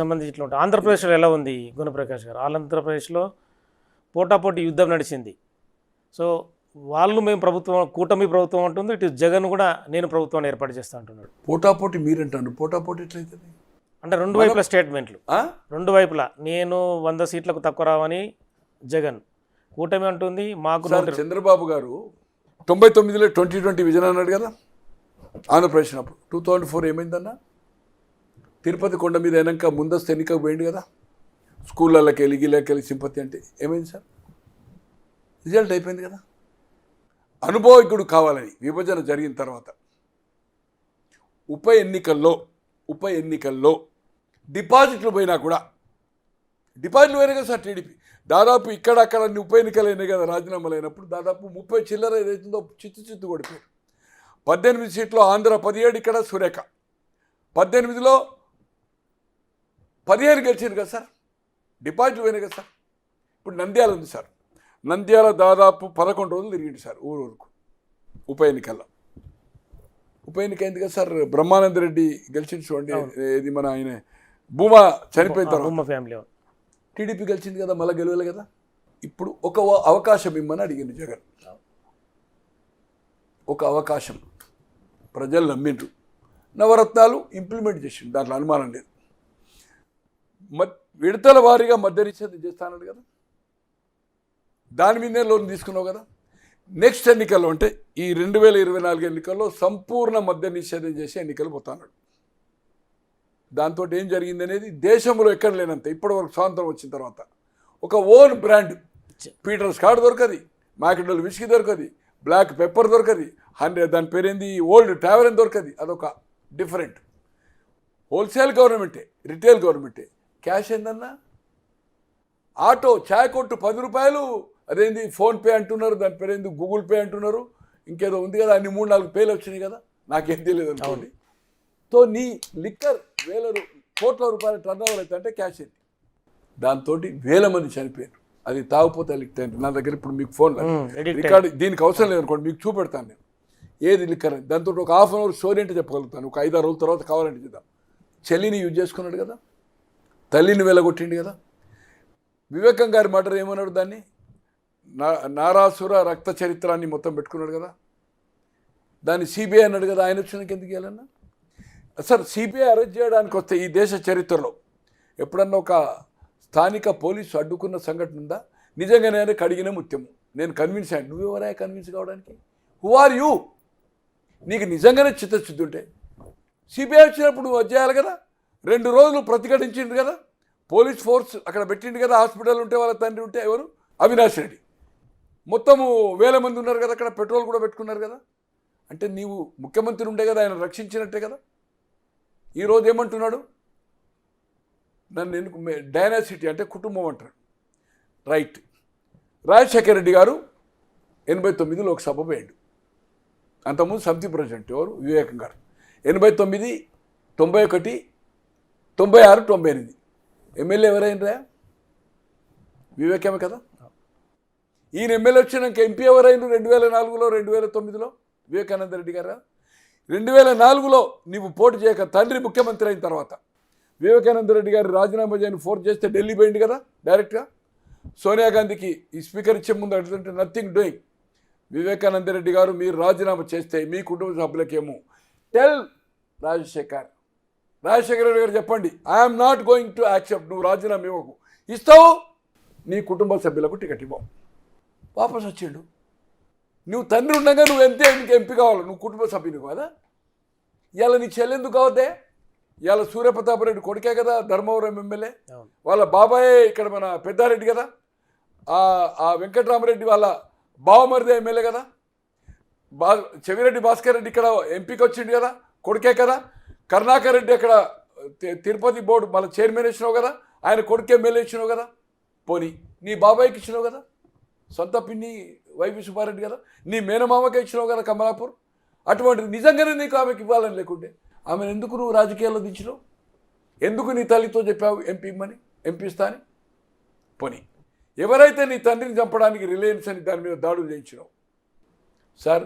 సంబంధించి ఇట్లా ఉంటుంది. ఆంధ్రప్రదేశ్లో ఎలా ఉంది గుణప్రకాష్ గారు? ఆంధ్రప్రదేశ్లో పోటాపోటీ యుద్ధం నడిచింది. సో వాళ్ళు మేము ప్రభుత్వం, కూటమి ప్రభుత్వం అంటుంది, ఇటు జగన్ కూడా నేను ప్రభుత్వాన్ని ఏర్పాటు చేస్తా అంటున్నాడు. పోటాపోటీ మీరంటారు, పోటాపోటీ ఎట్లయితుంది అంటే రెండు వైపుల స్టేట్మెంట్లు, రెండు వైపులా నేను 100 సీట్లకు తక్కువ రావని జగన్, కూటమి అంటుంది మాకు. చంద్రబాబు గారు 99లో 2020 విజన్ అన్నాడు కదా ఆంధ్రప్రదేశ్ అప్పుడు. 2004 ఏమైందన్నా? తిరుపతి కొండ మీద అయినాక ముందస్తు ఎన్నికకు పోయింది కదా, స్కూళ్ళకి వెళ్ళి గిళ్ళకి వెళ్ళి సింపతి అంటే ఏమైంది సార్? రిజల్ట్ అయిపోయింది కదా. అనుభవజ్ఞుడు కావాలని విభజన జరిగిన తర్వాత ఉప ఎన్నికల్లో డిపాజిట్లు పోయినా కూడా, డిపాజిట్లు పోయినాయి కదా సార్ టీడీపీ. దాదాపు ఇక్కడ ఉప ఎన్నికలు అయినాయి కదా రాజీనామాలు అయినప్పుడు, దాదాపు 30 చిల్లర ఏదైతుందో చిత్తు కొడిపోయారు. 18 సీట్లు ఆంధ్ర 17, ఇక్కడ సురేఖ 18లో 15 గెలిచింది కదా సార్, డిపాజిట్లు పోయినాయి కదా సార్. ఇప్పుడు నంద్యాల ఉంది సార్, నంద్యాల దాదాపు 11 రోజులు తిరిగింది సార్ ఊరుకు ఉప ఎన్నికల్లో. ఉప ఎన్నిక అయింది కదా సార్, బ్రహ్మానంద రెడ్డి గెలిచింది చూడండి, ఇది మన ఆయన భూమా చనిపోయిన తర్వాత టీడీపీ గెలిచింది కదా, మళ్ళీ గెలవలే కదా. ఇప్పుడు ఒక అవకాశం ఇమ్మని అడిగింది జగన్, ఒక అవకాశం ప్రజలు నమ్మిండ్రు, నవరత్నాలు ఇంప్లిమెంట్ చేసిండు, దాంట్లో అనుమానం లేదు. విడతల వారీగా మధ్య నిషేధం చేస్తానడు కదా, దాని మీదే లోన్ తీసుకున్నావు కదా. నెక్స్ట్ ఎన్నికల్లో అంటే ఈ 2024 ఎన్నికల్లో సంపూర్ణ మద్య నిషేధం చేసి ఎన్నికలు పోతాన్నాడు. దాంతో ఏం జరిగింది అనేది దేశంలో ఎక్కడ లేనంత, ఇప్పటివరకు స్వాతంత్రం వచ్చిన తర్వాత ఒక ఓన్ బ్రాండ్ పీటర్ స్కాట్ దొరకది, మ్యాక్డోల్ విస్కీ దొరకది, బ్లాక్ పెప్పర్ దొరకది, దాని పేరేంది ఓల్డ్ టావెరన్ దొరకది. అదొక డిఫరెంట్ హోల్సేల్ గవర్నమెంటే, రిటైల్ గవర్నమెంటే. క్యాష్ ఏందన్నా? ఆటో ఛాయ్ కొట్టు 10 రూపాయలు, అదేంది ఫోన్పే అంటున్నారు, దాని పేరేంది గూగుల్ పే అంటున్నారు, ఇంకేదో ఉంది కదా, అన్ని 3-4 పేలు వచ్చినాయి కదా, నాకేం తెలియదు అనుకోండి. తో నీ లిక్కర్ కోట్ల రూపాయల టర్న్ ఓవర్ అయితే అంటే క్యాష్ ఏంటి? దాంతో 1000 మంది చనిపోయారు. అది తాగుపోతే లిక్కర్ అంటే నా దగ్గర ఇప్పుడు మీకు ఫోన్ రికార్డు దీనికి అవసరం లేదనుకోండి, మీకు చూపెడతాను నేను ఏది లిక్కర్ అని. దాంతో ఒక హాఫ్ అన్ అవర్ స్టోరీ అంటే చెప్పగలుగుతాను, ఒక 5-6 రోజుల తర్వాత కావాలంటే చూద్దాం. చెల్లిని యూజ్ చేసుకున్నాడు కదా, తల్లిని వెలగొట్టిండు కదా. వివేకం గారి మర్డర్ ఏమన్నాడు, దాన్ని నారాసుర రక్త చరిత్రాన్ని మొత్తం పెట్టుకున్నాడు కదా, దాన్ని సిబిఐ అన్నాడు కదా. ఆయన వచ్చినాక ఎందుకు ఇవ్వాలన్నా? సార్ సిబిఐ అరెస్ట్ చేయడానికి వస్తే ఈ దేశ చరిత్రలో ఎప్పుడన్నా ఒక స్థానిక పోలీసు అడ్డుకున్న సంఘటన ఉందా? నిజంగానే కడిగిన ముత్యము, నేను కన్విన్స్ అయ్యాను. నువ్వెవరా కన్విన్స్ కావడానికి? Who are you? నీకు నిజంగానే చిత్తశుద్ధి ఉంటే సిబిఐ వచ్చినప్పుడు నువ్వు వచ్చేయాలి కదా. 2 రోజులు ప్రతిఘటించిండు కదా, పోలీస్ ఫోర్స్ అక్కడ పెట్టిండు కదా, హాస్పిటల్ ఉంటే వాళ్ళ తండ్రి ఉంటే ఎవరు, అవినాష్ రెడ్డి, మొత్తము 1000 మంది ఉన్నారు కదా అక్కడ, పెట్రోల్ కూడా పెట్టుకున్నారు కదా. అంటే నీవు ముఖ్యమంత్రి ఉండే కదా, ఆయన రక్షించినట్టే కదా. ఈరోజు ఏమంటున్నాడు, నన్ను ఎందుకు డైనాసిటీ అంటే కుటుంబం అంటారు. రైట్, రాజశేఖర రెడ్డి గారు 89 లోక్సభ పోయాడు, అంతకుముందు సమితి ప్రెసిడెంట్ ఎవరు, వివేకం గారు. 89, 91, 96, 98 ఎమ్మెల్యే ఎవరైనరా? వివేకమే కదా. ఈయన ఎమ్మెల్యే వచ్చినాక ఎంపీ ఎవరైనా 2004లో 2009లో వివేకానంద రెడ్డి గారా. 2004లో నీవు పోటీ చేయక తండ్రి ముఖ్యమంత్రి అయిన తర్వాత వివేకానంద రెడ్డి గారు రాజీనామా చేయని ఫోర్స్ చేస్తే ఢిల్లీ పోయింది కదా డైరెక్ట్గా. సోనియా గాంధీకి ఈ స్పీకర్ ఇచ్చే ముందు అడుగుతుంటే నథింగ్ డూయింగ్. వివేకానంద రెడ్డి గారు మీరు రాజీనామా చేస్తే మీ కుటుంబ సభ్యులకేమో టెల్ రాజశేఖర్ రెడ్డి గారు చెప్పండి, I'm not going to accept, నువ్వు రాజీనామా ఇవ్వకు, ఇస్తావు నీ కుటుంబ సభ్యులకు టికెట్ ఇవ్వవు. వాపస్ వచ్చాడు. నువ్వు తండ్రి ఉండగా నువ్వు నీకు ఎంపీ కావాలి, నువ్వు కుటుంబ సభ్యుని కదా. ఇవాళ నీ చెల్లెందుకు కావద్దే? ఇవాళ సూర్యప్రతాపరెడ్డి కొడుకే కదా ధర్మవరం ఎమ్మెల్యే, వాళ్ళ బాబాయే ఇక్కడ మన పెద్దారెడ్డి కదా, ఆ వెంకటరామరెడ్డి వాళ్ళ బావమరిదే ఎమ్మెల్యే కదా, చెవిరెడ్డి భాస్కర్ రెడ్డి ఇక్కడ ఎంపీకి వచ్చిండు కదా, కొడుకే కదా. కరుణాకర్ రెడ్డి అక్కడ తిరుపతి బోర్డు మళ్ళీ చైర్మన్ ఇచ్చినావు కదా, ఆయన కొడుకు ఎమ్మెల్యే ఇచ్చినావు కదా. పోనీ నీ బాబాయ్కి ఇచ్చినావు కదా, సొంత పిన్ని వైవి సుబ్బారెడ్డి కదా, నీ మేనమామకే ఇచ్చినావు కదా కమలాపూర్. అటువంటిది నిజంగానే నీకు ఆమెకి ఇవ్వాలని లేకుంటే ఆమెను ఎందుకు నువ్వు రాజకీయాల్లో దించినావు? ఎందుకు నీ తల్లితో చెప్పావు ఎంపీ ఇమ్మని, ఎంపీ ఇస్తా అని? పోనీ ఎవరైతే నీ తండ్రిని చంపడానికి రిలయన్స్ అని దాని మీద దాడులు చేయించినావు సార్,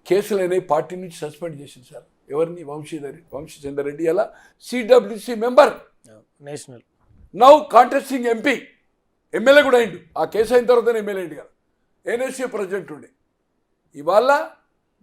కేసులు అనేవి పార్టీ నుంచి సస్పెండ్ చేసింది సార్. ఎవరిని? వంశీచంద్ర రెడ్డి. ఎలా? CWC member, national now contesting MP, MLA కూడా అయిండు. ఆ కేసు అయిన తర్వాతనే ఎమ్మెల్యే అయింది కదా. ఎన్ఎస్సీ ప్రెసిడెంట్ ఉండే. ఇవాళ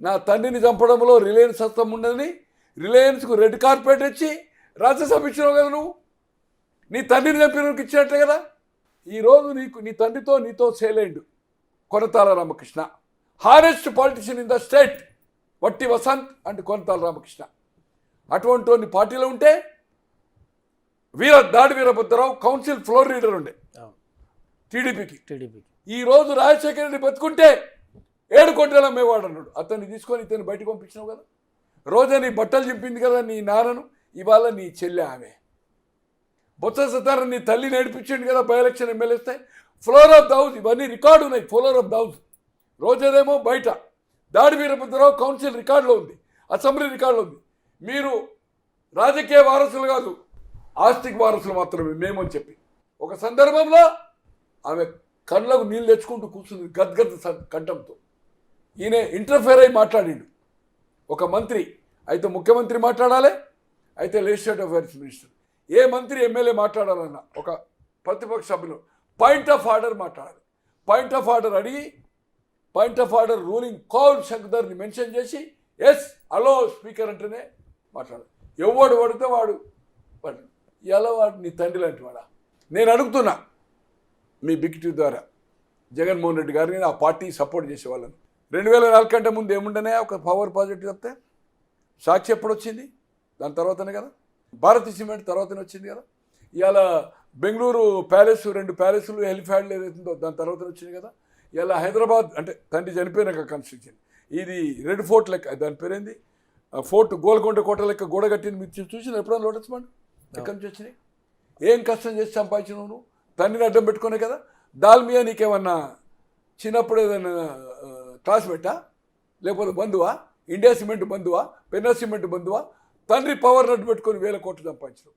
నా తండ్రిని చంపడంలో రిలయన్స్ హస్తం ఉండదని రిలయన్స్కు రెడ్ కార్పెట్ ఇచ్చి రాజ్యసభ ఇచ్చినావు కదా నువ్వు. నీ తండ్రిని చంపినకి ఇచ్చినట్లే కదా. ఈరోజు నీ తండ్రితో నీతో సేలేండు Konathala Ramakrishna, హారెస్ట్ politician in the state, వట్టి వసంత్ అండ్ కొనతాల రామకృష్ణ. అటువంటి పార్టీలో ఉంటే దాడి వీరభద్రరావు కౌన్సిల్ ఫ్లోర్ లీడర్ ఉండే టీడీపీకి. ఈరోజు రాజశేఖర రెడ్డి బతుకుంటే 7 కోట్ల అమ్మేవాడు అన్నాడు. అతన్ని తీసుకొని ఇతన్ని బయటకు పంపించినావు కదా. రోజా నీ బట్టలు చింపింది కదా నీ నాన్నను, ఇవాళ నీ చెల్లె ఆమె. బొత్స సత్యారాయణ నీ తల్లి నడిపించింది కదా బై ఎలక్షన్ ఎమ్మెల్యేస్తే. ఫ్లోర్ ఆఫ్ ద హౌస్ ఇవన్నీ రికార్డు ఉన్నాయి. ఫ్లోర్ ఆఫ్ ద హౌస్ రోజాదేమో బయట, దాడి వీరభద్రరావు కౌన్సిల్ రికార్డులో ఉంది, అసెంబ్లీ రికార్డులో ఉంది. మీరు రాజకీయ వారసులు కాదు, ఆస్తిక వారసులు మాత్రమే మేము అని చెప్పి ఒక సందర్భంలో ఆమె కళ్ళకు నీళ్ళు తెచ్చుకుంటూ కూర్చుంది గద్గద్ కంఠంతో. ఈయన ఇంటర్ఫేర్ అయి మాట్లాడిండు. ఒక మంత్రి అయితే ముఖ్యమంత్రి మాట్లాడాలి, అయితే లెజిస్లేటివ్ అఫైర్స్ మినిస్టర్, ఏ మంత్రి ఎమ్మెల్యే మాట్లాడాలన్నా ఒక ప్రతిపక్ష సభ్యులు పాయింట్ ఆఫ్ ఆర్డర్ మాట్లాడాలి. పాయింట్ ఆఫ్ ఆర్డర్ అడిగి point of order ruling Kaul శంకర్ని మెన్షన్ చేసి ఎస్ అలో స్పీకర్ అంటేనే మాట్లాడాలి. ఎవడు పడితే వాడు ఎలా వాడు నీ తండ్రి లాంటి వాడా. నేను అడుగుతున్నా మీ బిగ్ టీ ద్వారా జగన్మోహన్ రెడ్డి గారిని ఆ పార్టీ సపోర్ట్ చేసేవాళ్ళని. 2004 కంటే ముందు ఏముండనే ఒక పవర్ ప్రాజెక్ట్ చెప్తే సాక్షి ఎప్పుడు వచ్చింది? దాని తర్వాతనే కదా. భారతీ సిమెంట్ తర్వాతనే వచ్చింది కదా. ఇవాళ బెంగళూరు ప్యాలెస్ 2 ప్యాలెస్లు హెలిఫ్యాడ్లు ఏదైతుందో దాని తర్వాతనే వచ్చింది కదా. ఇలా హైదరాబాద్ అంటే తండ్రి చనిపోయినాక కన్స్ట్రక్షన్ ఇది రెడ్ ఫోర్ట్ లెక్క, దాని పేరేంది ఫోర్ట్ గోల్కొండ కోట లెక్క గోడ కట్టింది. మీరు చూసిన ఎప్పుడైనా లోటస్ పండు ఎక్కడి నుంచి వచ్చినాయి? ఏం కష్టం చేసి సంపాదించినావు నువ్వు? తండ్రిని అడ్డం పెట్టుకునే కదా. దాల్మియా నీకేమన్నా చిన్నప్పుడు ఏదైనా క్లాస్మేటా, లేకపోతే బంధువా? ఇండియా సిమెంట్ బంధువా? పెన్నా సిమెంట్ బంధువా? తండ్రి పవర్ నడ్డు పెట్టుకొని 1000 కోట్లు సంపాదించినావు.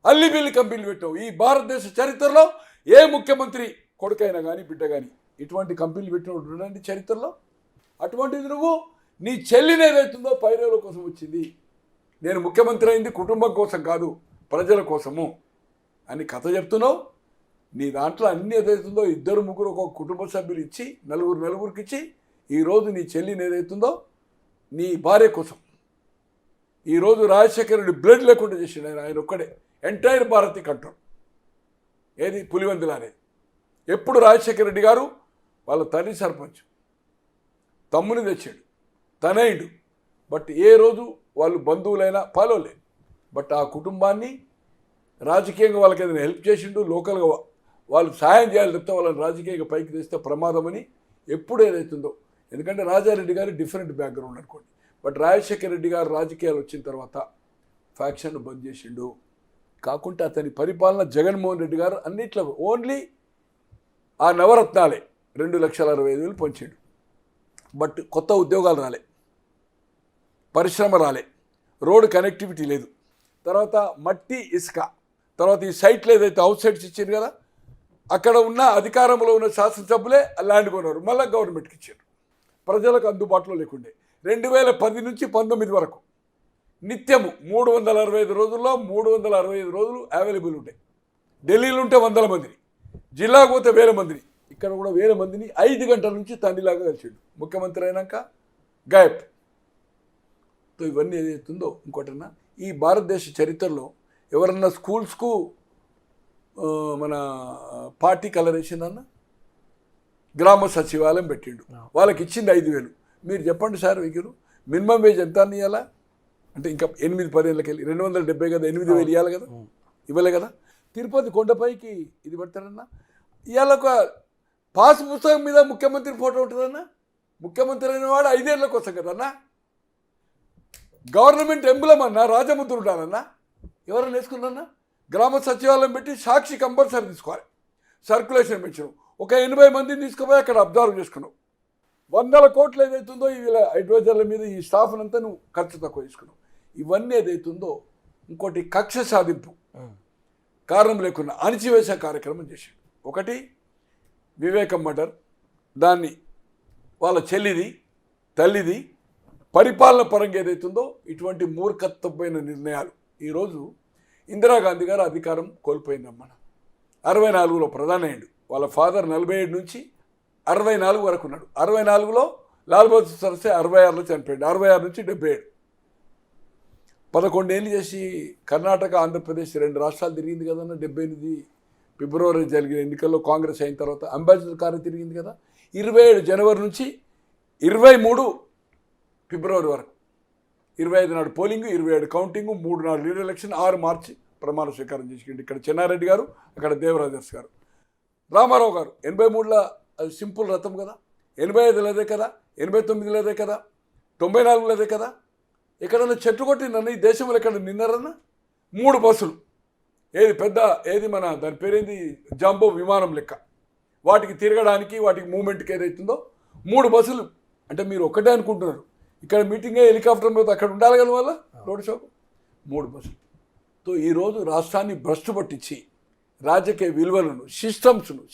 అల్లి బిల్లి కంపెనీలు పెట్టావు. ఈ భారతదేశ చరిత్రలో ఏ ముఖ్యమంత్రి కొడుకైనా కానీ బిడ్డ కానీ ఇటువంటి కంపెనీలు పెట్టినప్పుడు చూడండి చరిత్రలో. అటువంటిది నువ్వు నీ చెల్లిని ఏదైతుందో పైరేవుల కోసం వచ్చింది. నేను ముఖ్యమంత్రి అయింది కుటుంబం కోసం కాదు ప్రజల కోసము అని కథ చెప్తున్నావు. నీ దాంట్లో అన్ని ఏదైతుందో 2 3 ఒక కుటుంబ సభ్యులు ఇచ్చి నలుగురికి ఇచ్చి ఈరోజు నీ చెల్లిని ఏదైతుందో నీ భార్య కోసం ఈరోజు రాజశేఖర రెడ్డి బ్లడ్ లేకుండా చేసిండు. ఆయన ఒక్కడే ఎంటైర్ భారతీ కంట్రోల్ ఏది పులివెందులు అనేది. ఎప్పుడు రాజశేఖర రెడ్డి గారు వాళ్ళ తల్లి సర్పంచ్ తమ్ముని తెచ్చాడు, తనయుడు. బట్ ఏ రోజు వాళ్ళు బంధువులైనా పాలోలే. బట్ ఆ కుటుంబాన్ని రాజకీయంగా వాళ్ళకి ఏదైనా హెల్ప్ చేసిండు, లోకల్గా వాళ్ళు సాయం చేయాలి తప్పితే వాళ్ళని రాజకీయంగా పైకి తెస్తే ప్రమాదమని ఎప్పుడు ఏదైతుందో. ఎందుకంటే రాజారెడ్డి గారు డిఫరెంట్ బ్యాక్గ్రౌండ్ అనుకోండి. బట్ రాజశేఖర రెడ్డి గారు రాజకీయాలు వచ్చిన తర్వాత ఫ్యాక్షన్ బంద్ చేసిండు. కాకుండా అతని పరిపాలన జగన్మోహన్ రెడ్డి గారు అన్నిట్లో ఓన్లీ ఆ నవరత్నాలే 2,65,000 పంచాడు. బట్ కొత్త ఉద్యోగాలు రాలే, పరిశ్రమ రాలే, రోడ్ కనెక్టివిటీ లేదు. తర్వాత మట్టి ఇసుక, తర్వాత ఈ సైట్లు ఏదైతే అవుట్ సైడ్స్ ఇచ్చారు కదా అక్కడ ఉన్న అధికారంలో ఉన్న శాసనసభ్యులే ల్యాండ్ కొన్నారు, మళ్ళీ గవర్నమెంట్కి ఇచ్చారు. ప్రజలకు అందుబాటులో లేకుండే. 2010 నుంచి 19 వరకు నిత్యము 365 రోజుల్లో 365 రోజులు అవైలబుల్ ఉంటాయి. ఢిల్లీలో ఉంటే 100 మందిని, జిల్లాకు పోతే 1000 మందిని, ఇక్కడ కూడా 1000 మందిని 5 గంటల నుంచి తండ్రిలాగా కలిసాడు. ముఖ్యమంత్రి అయినాక గాయబ్. సో ఇవన్నీ ఏదైతుందో ఇంకోటన్నా ఈ భారతదేశ చరిత్రలో ఎవరన్నా స్కూల్స్కు మన పార్టీ కలర్ వేసిందన్న గ్రామ సచివాలయం పెట్టిండు, వాళ్ళకి ఇచ్చింది 5,000. మీరు చెప్పండి సార్ వెయ్యరు మినిమం వేజ్ ఎంత అని ఇవ్వాలా? అంటే ఇంకా 8-10 ఏళ్ళకి వెళ్ళి 270 కదా, 8,000 ఇవ్వాలి కదా, ఇవ్వలే కదా. తిరుపతి కొండపైకి ఇది పెడతారన్నా. ఇవాళ ఒక పాస్ పుస్తకం మీద ముఖ్యమంత్రి ఫోటో ఉంటుందన్నా. ముఖ్యమంత్రి అయిన వాడు 5 ఏళ్ళకి వస్తాం కదన్నా. గవర్నమెంట్ ఎంబులం అన్నా రాజముద్ర ఉండాలన్నా. ఎవరైనా వేసుకున్నా గ్రామ సచివాలయం పెట్టి సాక్షి కంపల్సరీ తీసుకోవాలి. సర్క్యులేషన్ పెంచడం. ఒక 80 మందిని తీసుకుపోయి అక్కడ అబ్జర్వ్ చేసుకున్నావు. 100 కోట్లు ఏదైతుందో వీళ్ళ అడ్వైజర్ల మీద ఈ స్టాఫ్ అంతా నువ్వు ఖర్చు తక్కువ తీసుకున్నావు. ఇవన్నీ ఏదైతుందో ఇంకోటి కక్ష సాధింపు కారణం లేకుండా అణిచివేసే కార్యక్రమం చేశాడు. ఒకటి వివేకం మర్డర్, దాన్ని వాళ్ళ చెల్లిది తల్లిది పరిపాలన పరంగా ఏదైతుందో ఇటువంటి మూర్ఖత్వమైన నిర్ణయాలు. ఈరోజు ఇందిరాగాంధీ గారు అధికారం కోల్పోయిందమ్మా. 64లో ప్రధాని అయ్యాడు. వాళ్ళ ఫాదర్ 47 నుంచి 64 వరకు ఉన్నాడు. 64లో లాల్ బహదూర్ శాస్త్రి 66లో చనిపోయాడు. 66 నుంచి 77. 11 ఏళ్ళు చేసి కర్ణాటక, ఆంధ్రప్రదేశ్ 2 రాష్ట్రాలు తిరిగింది కదన్న. 78 ఫిబ్రవరి జరిగిన ఎన్నికల్లో కాంగ్రెస్ అయిన తర్వాత అంబాసిడర్ కారు తిరిగింది కదా. 27 జనవరి నుంచి 23 ఫిబ్రవరి వరకు, 25 నాడు పోలింగ్, 27 కౌంటింగ్, 3 నాడు లీడర్ ఎలక్షన్, 6 మార్చి ప్రమాణ స్వీకారం చేసిండు. ఇక్కడ చెన్నారెడ్డి గారు, అక్కడ దేవరాజర్స్ గారు. రామారావు గారు 83లో అది సింపుల్ రథం కదా. 85లో అదే కదా, 89లో అదే కదా, 94లో అదే కదా. ఎక్కడన్నా చెట్టు కొట్టిందన్న ఈ దేశంలో ఎక్కడ నిన్నారన్నా? 3 బస్సులు, ఏది పెద్ద, ఏది మన దాని పేరేంది, జాంబో విమానం లెక్క, వాటికి తిరగడానికి, వాటికి మూమెంట్కి ఏదైతుందో 3 బస్సులు. అంటే మీరు ఒక్కటే అనుకుంటున్నారు, ఇక్కడ మీటింగే హెలికాప్టర్ మీద అక్కడ ఉండాలి కదా వల్ల రోడ్ షోకు. 3 బస్సులు. తో ఈరోజు రాష్ట్రాన్ని భ్రష్టు పట్టించి రాజకీయ విలువలను,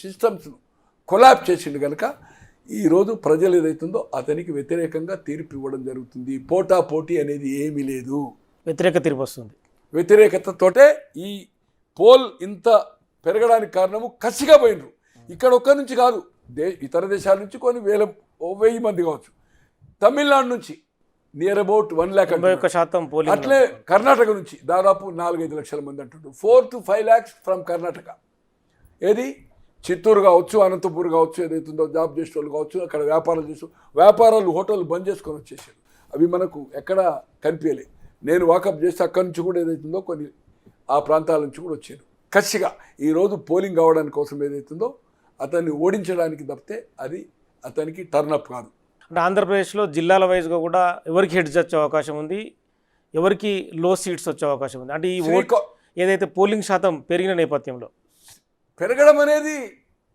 సిస్టమ్స్ను కొలాబ్ చేసిండు కనుక ఈరోజు ప్రజలు ఏదైతుందో అతనికి వ్యతిరేకంగా తీర్పు ఇవ్వడం జరుగుతుంది. పోటీ అనేది ఏమీ లేదు. వ్యతిరేక తీర్పు వస్తుంది. వ్యతిరేకతతోటే ఈ పోల్ ఇంత పెరగడానికి కారణము కసిగా పోయినరు. ఇక్కడ ఒక్కడి నుంచి కాదు, ఇతర దేశాల నుంచి కొన్ని 1000 మంది కావచ్చు. తమిళనాడు నుంచి నియర్ అబౌట్ 1,00,000 పోలింగ్. అట్లే కర్ణాటక నుంచి దాదాపు 4-5 లక్షల మంది అంటుంటారు. 4 to 5 lakhs ఫ్రమ్ కర్ణాటక. ఏది చిత్తూరు కావచ్చు, అనంతపూర్ కావచ్చు, ఏదైతుందో జాబ్ చేసే వాళ్ళు కావచ్చు, అక్కడ వ్యాపారాలు హోటళ్ళు బంద్ చేసుకొని వచ్చేసారు. అవి మనకు ఎక్కడ కనిపించలే. నేను వాకప్ చేస్తే అక్కడి నుంచి కూడా ఏదైతుందో కొన్ని ఆ ప్రాంతాల నుంచి కూడా వచ్చారు కసిగా. ఈరోజు పోలింగ్ కావడానికి కోసం ఏదైతుందో అతన్ని ఓడించడానికి తప్పితే అది అతనికి టర్నప్ కాదు. అంటే ఆంధ్రప్రదేశ్లో జిల్లాల వైజ్గా కూడా ఎవరికి హెడ్స్ వచ్చే అవకాశం ఉంది, ఎవరికి లో సీట్స్ వచ్చే అవకాశం ఉంది. అంటే ఈ ఓట్ ఏదైతే పోలింగ్ శాతం పెరిగిన నేపథ్యంలో పెరగడం అనేది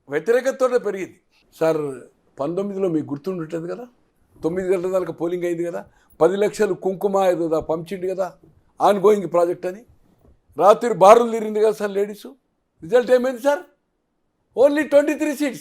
వ్యతిరేకతతోనే పెరిగింది. సార్ 19లో మీకు గుర్తుండుంటుంది కదా, 9 గంటల దాకా పోలింగ్ అయింది కదా, 10 లక్షలు కుంకుమ ఏదో పంపించింది కదా, ఆన్ గోయింగ్ ప్రాజెక్ట్ అని. రాత్రి బారులు తీరింది కదా సార్ లేడీసు. రిజల్ట్ ఏమైంది సార్? Only 23 seats.